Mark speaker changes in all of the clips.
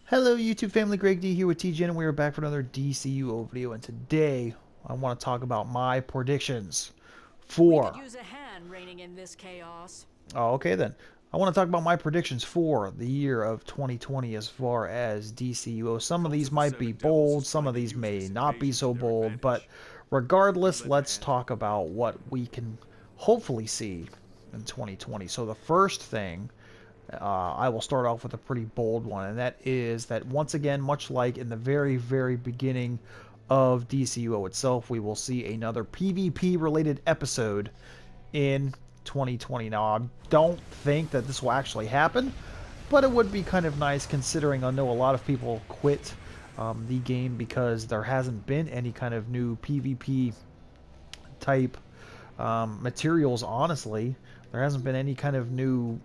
Speaker 1: Hello YouTube family, Greg D here with TGN, and we are back for another DCUO video, and today I want to talk about my predictions
Speaker 2: We could
Speaker 1: for...
Speaker 2: use a hand reining in this chaos.
Speaker 1: Oh, okay then. I want to talk about my predictions for the year of 2020 as far as DCUO. Some of
Speaker 3: Cult
Speaker 1: these
Speaker 3: of the
Speaker 1: might be
Speaker 3: Seven Devils
Speaker 1: bold,
Speaker 3: is
Speaker 1: some
Speaker 3: trying
Speaker 1: of
Speaker 3: to
Speaker 1: these
Speaker 3: use
Speaker 1: may
Speaker 3: this
Speaker 1: not be
Speaker 3: invasion to
Speaker 1: so
Speaker 3: their
Speaker 1: bold, but
Speaker 3: advantage. Would you
Speaker 1: regardless,
Speaker 3: lend a
Speaker 1: let's
Speaker 3: hand?
Speaker 1: talk about what we can hopefully see in 2020. So the first thing, I will start off with a pretty bold one, and that is that once again, much like in the very beginning of DCUO itself, we will see another PvP related episode in 2020. Now, I don't think that this will actually happen, but it would be kind of nice considering I know a lot of people quit the game because there hasn't been any kind of new PvP type materials, honestly. There hasn't been any kind of new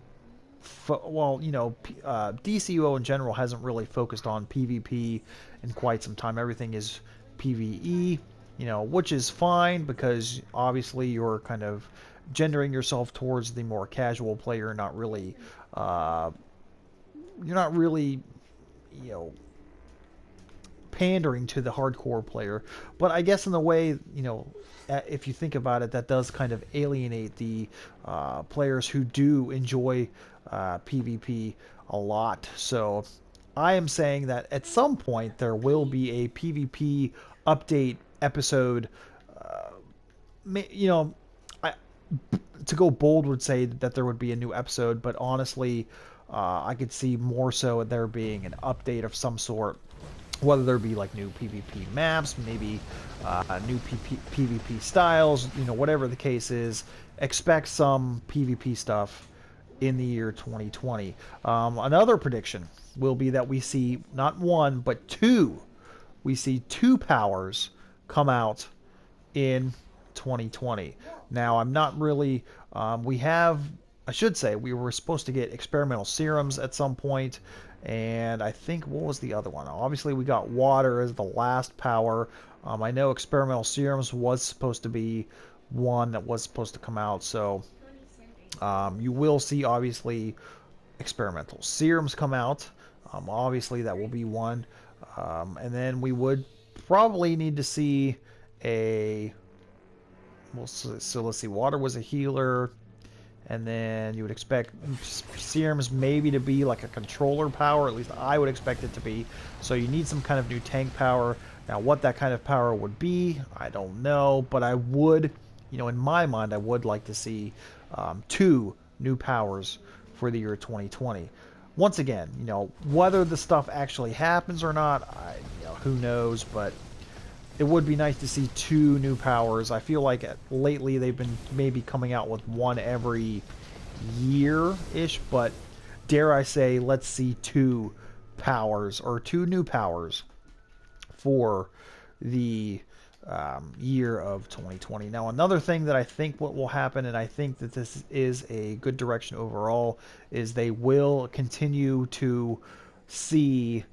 Speaker 1: well, you know, DCUO in general hasn't really focused on PvP in quite some time. Everything is PvE, you know, which is fine because obviously you're kind of gendering yourself towards the more casual player, not really, uh, you're not really, you know, pandering to the hardcore player. But I guess in the way, you know, if you think about it, that does kind of alienate the players who do enjoy PvP a lot. So I am saying that at some point there will be a PvP update episode. Uh, you know, I, to go bold would say that there would be a new episode, but honestly, I could see more so there being an update of some sort, whether there be like new PvP maps, maybe new PvP styles, you know, whatever the case is, expect some PvP stuff in the year 2020. Another prediction will be that we see not one, but two. We see two powers come out in 2020. Now, I'm not really. We have, I should say, we were supposed to get experimental serums at some point, and I think what was the other one? Obviously, we got water as the last power. I know experimental serums was supposed to be one that was supposed to come out, so you will see obviously experimental serums come out. Obviously, that will be one, and then we would probably need to see a well, so let's see. Water was a healer, and then you would expect serums maybe to be like a controller power. At least I would expect it to be. So you need some kind of new tank power. Now, what that kind of power would be, I don't know. But I would, you know, in my mind, I would like to see two new powers for the year 2020. Once again, you know, whether the stuff actually happens or not, you know, who knows? But it would be nice to see two new powers. I feel like lately they've been maybe coming out with one every year-ish, but dare I say, let's see two powers or two new powers for the year of 2020. Now, another thing that I think what will happen, and I think that this is a good direction overall, is they will continue to see,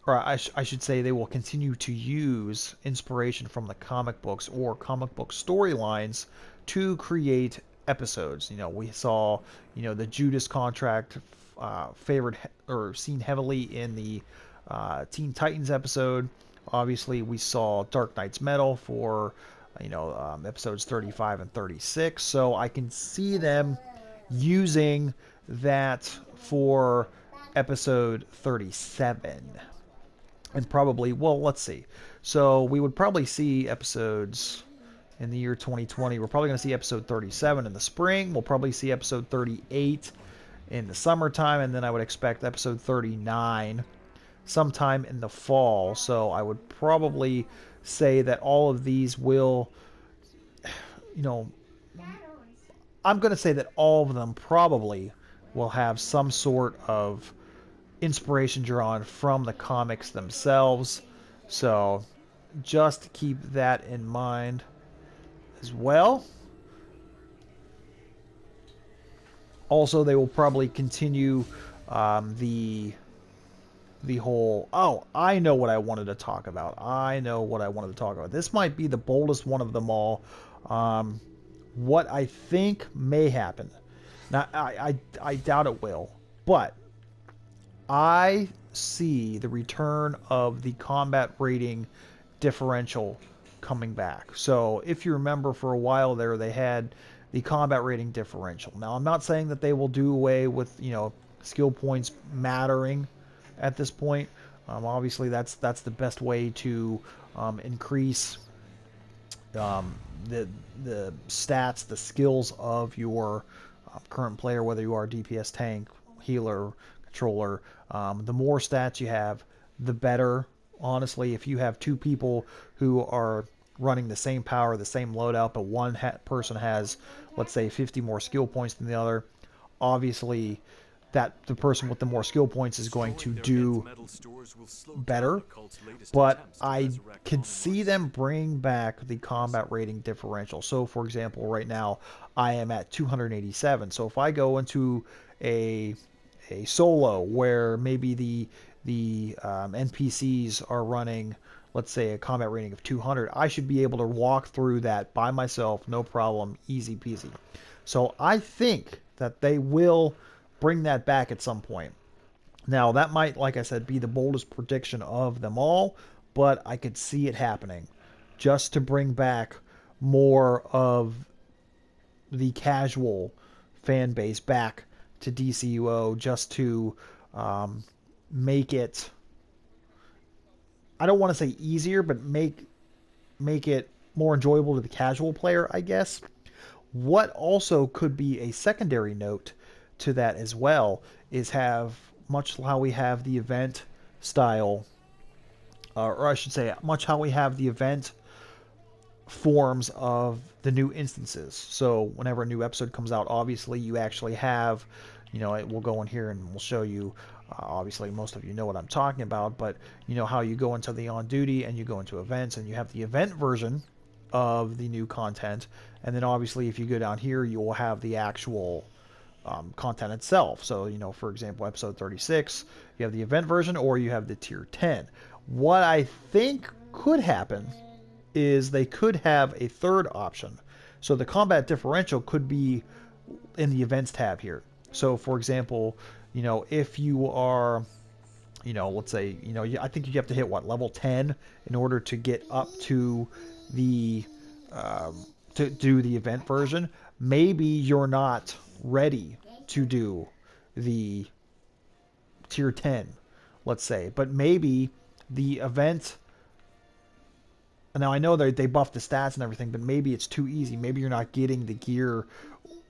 Speaker 1: or I should say they will continue to use inspiration from the comic books or comic book storylines to create episodes. You know, we saw, you know, the Judas contract favored or seen heavily in the Teen Titans episode. Obviously, we saw Dark Knight's Metal for, you know, episodes 35 and 36. So I can see them using that for episode 37. And probably, well, let's see. So we would probably see episodes in the year 2020. We're probably going to see episode 37 in the spring. We'll probably see episode 38 in the summertime, and then I would expect episode 39 sometime in the fall. So I would probably say that all of these will, you know, I'm going to say that all of them probably will have some sort of inspiration drawn from the comics themselves. So just keep that in mind as well. Also, they will probably continue the whole. Oh, I know what I wanted to talk about. I know what I wanted to talk about. This might be the boldest one of them all. What I think may happen. Now, I doubt it will, but I see the return of the combat rating differential coming back. So if you remember, for a while there, they had the combat rating differential. Now, I'm not saying that they will do away with, skill points mattering at this point. Obviously, that's the best way to increase um, the stats, the skills of your current player, whether you are DPS, tank, healer, controller. The more stats you have, the better. Honestly, if you have two people who are running the same power, the same loadout, but one person has, let's say, 50 more skill points than the other, obviously that the person with the more skill points is going to do better. But I could see them bring back the combat rating differential. So, for example, right now I am at 287. So if I go into a solo where maybe the NPCs are running, let's say, a combat rating of 200, I should be able to walk through that by myself, no problem, easy peasy. So I think that they will bring that back at some point. Now, that might, like I said, be the boldest prediction of them all, but I could see it happening just to bring back more of the casual fan base back to DCUO, just to make it, I don't want to say easier, but make it more enjoyable to the casual player, I guess. What also could be a secondary note to that as well is have, much how we have the event style, or I should say, much how we have the event forms of the new instances. So whenever a new episode comes out, obviously you actually have, we'll go in here and we'll show you. Obviously, most of you know what I'm talking about, but how you go into the on duty and you go into events, and you have the event version of the new content, and then obviously if you go down here, you will have the actual content itself. So, for example, episode 36, you have the event version, or you have the tier 10. What I think could happen is they could have a third option. So the combat differential could be in the events tab here. So, for example, if you are, let's say, I think you have to hit level 10 in order to get up to the to do the event version. Maybe you're not ready to do the tier 10, let's say, but maybe the event, now I know they buffed the stats and everything, but maybe it's too easy. Maybe you're not getting the gear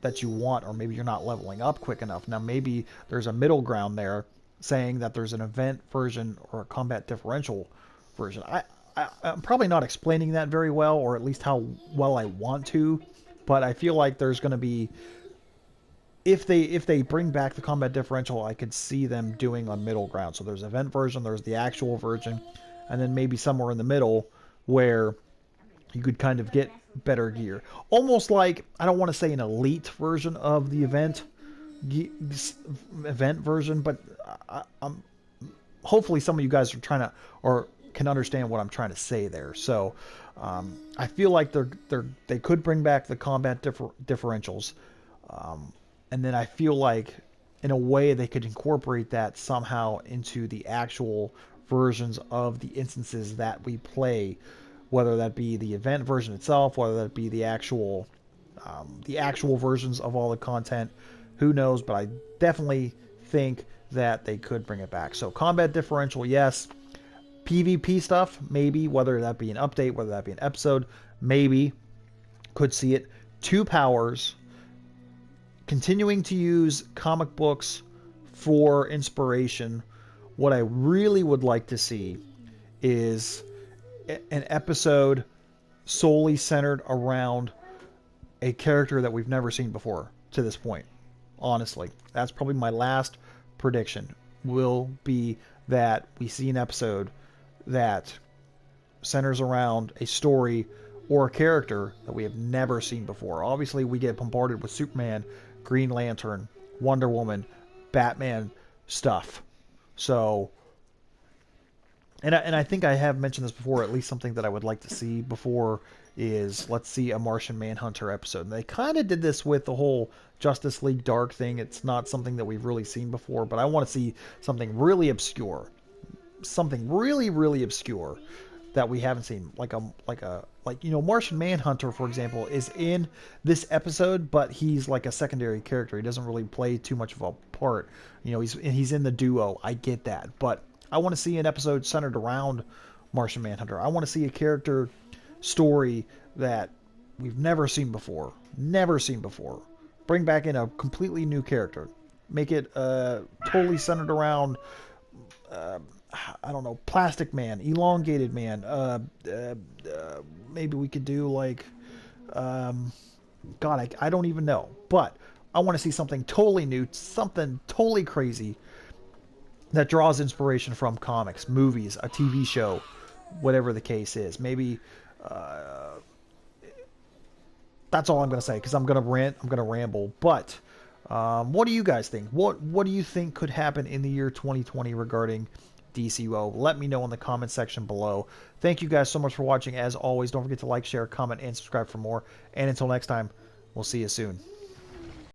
Speaker 1: that you want, or maybe you're not leveling up quick enough. Now maybe there's a middle ground there, saying that there's an event version or a combat differential version. I'm probably not explaining that very well, or at least how well I want to, but I feel like there's going to be, if they bring back the combat differential, I could see them doing a middle ground. So there's event version, there's the actual version, and then maybe somewhere in the middle where you could kind of get better gear. Almost like, I don't want to say an elite version of the event version, but I'm hopefully some of you guys are trying to, or can understand what I'm trying to say there. So I feel like they could bring back the combat differentials, and then I feel like in a way they could incorporate that somehow into the actual versions of the instances that we play, whether that be the event version itself, whether that be the actual versions of all the content. Who knows? But I definitely think that they could bring it back. So combat differential, yes. PvP stuff, maybe, whether that be an update, whether that be an episode, maybe. Could see it. 2 powers. Continuing to use comic books for inspiration. What I really would like to see is an episode solely centered around a character that we've never seen before to this point. Honestly, that's probably my last prediction, will be that we see an episode that centers around a story or a character that we have never seen before. Obviously, we get bombarded with Superman, Green Lantern, Wonder Woman, Batman stuff. So, and I think I have mentioned this before, at least something that I would like to see before is, let's see a Martian Manhunter episode. And they kind of did this with the whole Justice League Dark thing. It's not something that we've really seen before, but I want to see something really obscure. something really, really obscure that we haven't seen, like Martian Manhunter, for example, is in this episode, but he's like a secondary character. He doesn't really play too much of a part. He's in the duo. I get that, but I want to see an episode centered around Martian Manhunter. I want to see a character story that we've never seen before. Never seen before. Bring back in a completely new character. Make it totally centered around I don't know, Plastic Man, Elongated Man. Maybe we could do like, God, I don't even know. But I want to see something totally new, something totally crazy that draws inspiration from comics, movies, a TV show, whatever the case is. Maybe that's all I'm going to say because I'm going to rant, I'm going to ramble. But what do you guys think? What do you think could happen in the year 2020 regarding DCO? Let me know in the comment section below. Thank you guys so much for watching. As always, don't forget to like, share, comment, and subscribe for more. And until next time, we'll see you soon.